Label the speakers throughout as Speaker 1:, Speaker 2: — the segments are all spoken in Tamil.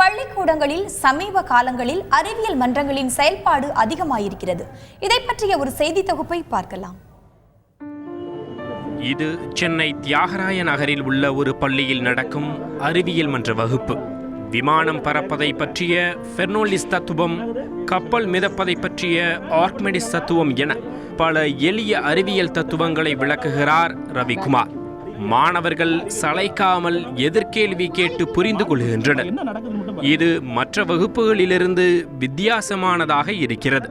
Speaker 1: பள்ளிக்கூடங்களில் சமீப காலங்களில் அறிவியல் மன்றங்களின் செயல்பாடு அதிகமாயிருக்கிறது. இதை பற்றிய ஒரு செய்தி தொகுப்பை பார்க்கலாம்.
Speaker 2: இது சென்னை தியாகராய நகரில் உள்ள ஒரு பள்ளியில் நடக்கும் அறிவியல் மன்ற வகுப்பு. விமானம் பறப்பதை பற்றிய ஃபெர்னோலிஸ் தத்துவம், கப்பல் மிதப்பதை பற்றிய ஆர்க்மெடிஸ் தத்துவம் என பல எளிய அறிவியல் தத்துவங்களை விளக்குகிறார் ரவிக்குமார். மாணவர்கள் சளைக்காமல் எதிர்கேள்வி கேட்டு புரிந்து கொள்கின்றனர். இது மற்ற வகுப்புகளிலிருந்து வித்தியாசமானதாக இருக்கிறது.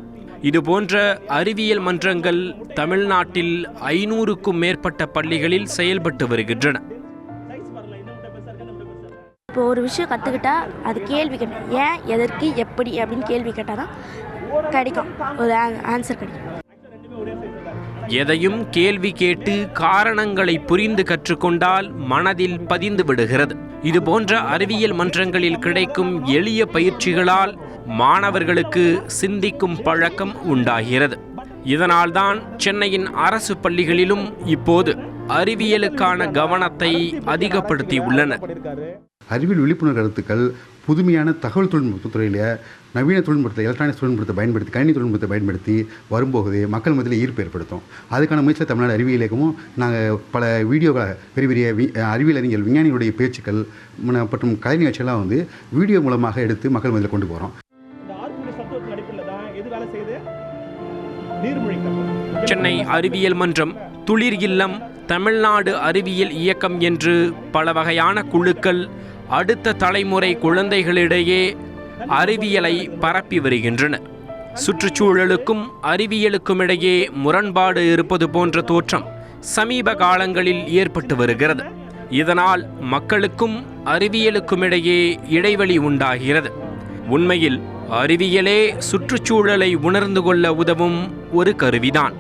Speaker 2: இதுபோன்ற அறிவியல் மன்றங்கள் தமிழ்நாட்டில் 500க்கும் மேற்பட்ட பள்ளிகளில் செயல்பட்டு வருகின்றன.
Speaker 3: இப்போ ஒரு விஷயம் கற்றுக்கிட்டா அது கேள்வி கேட்டேன், ஏன், எதற்கு, எப்படி அப்படின்னு கேள்வி கேட்டால் தான் கிடைக்கும், ஒரு ஆன்சர் கிடைக்கும்.
Speaker 2: எதையும் கேள்வி கேட்டு காரணங்களை புரிந்து கற்றுக்கொண்டால் மனதில் பதிந்து விடுகிறது. இதுபோன்ற அறிவியல் மன்றங்களில் கிடைக்கும் எளிய பயிற்சிகளால் மாணவர்களுக்கு சிந்திக்கும் பழக்கம் உண்டாகிறது. இதனால்தான் சென்னையின் அரசு பள்ளிகளிலும் இப்போது அறிவியலுக்கான கவனத்தை அதிகப்படுத்தி உள்ளனர்.
Speaker 4: அறிவியல் விழிப்புணர்வு கருத்துக்கள் புதுமையான தகவல் தொழில்நுட்பத் துறையில் நவீன தொழில்நுட்பத்தை, எலக்ட்ரானிக்ஸ் தொழில்நுட்பத்தை பயன்படுத்தி, கணினி தொழில்நுட்பத்தை பயன்படுத்தி வரும்போது மக்கள் மத்தியில் ஈர்ப்பு ஏற்படுத்தும். அதுக்கான முயற்சியில் தமிழ்நாடு அறிவியல் இயக்கமும் நாங்கள் பல வீடியோக்களை, பெரிய பெரிய அறிவியல் அறிஞர்கள், விஞ்ஞானிகளுடைய பேச்சுக்கள் மற்றும் கலை நிகழ்ச்சியெல்லாம் வீடியோ மூலமாக எடுத்து மக்கள் மத்தியில் கொண்டு போகிறோம்.
Speaker 2: சென்னை அறிவியல் மன்றம், துளிர் இல்லம், தமிழ்நாடு அறிவியல் இயக்கம் என்று பல வகையான குழுக்கள் அடுத்த தலைமுறை குழந்தைகளிடையே அறிவியலை பரப்பி வருகின்றன. சுற்றுச்சூழலுக்கும் அறிவியலுக்கும் இடையே முரண்பாடு இருப்பது போன்ற தோற்றம் சமீப காலங்களில் ஏற்பட்டு வருகிறது. இதனால் மக்களுக்கும் அறிவியலுக்கும் இடையே இடைவெளி உண்டாகிறது. உண்மையில் அறிவியலே சுற்றுச்சூழலை உணர்ந்து கொள்ள உதவும் ஒரு கருவிதான்.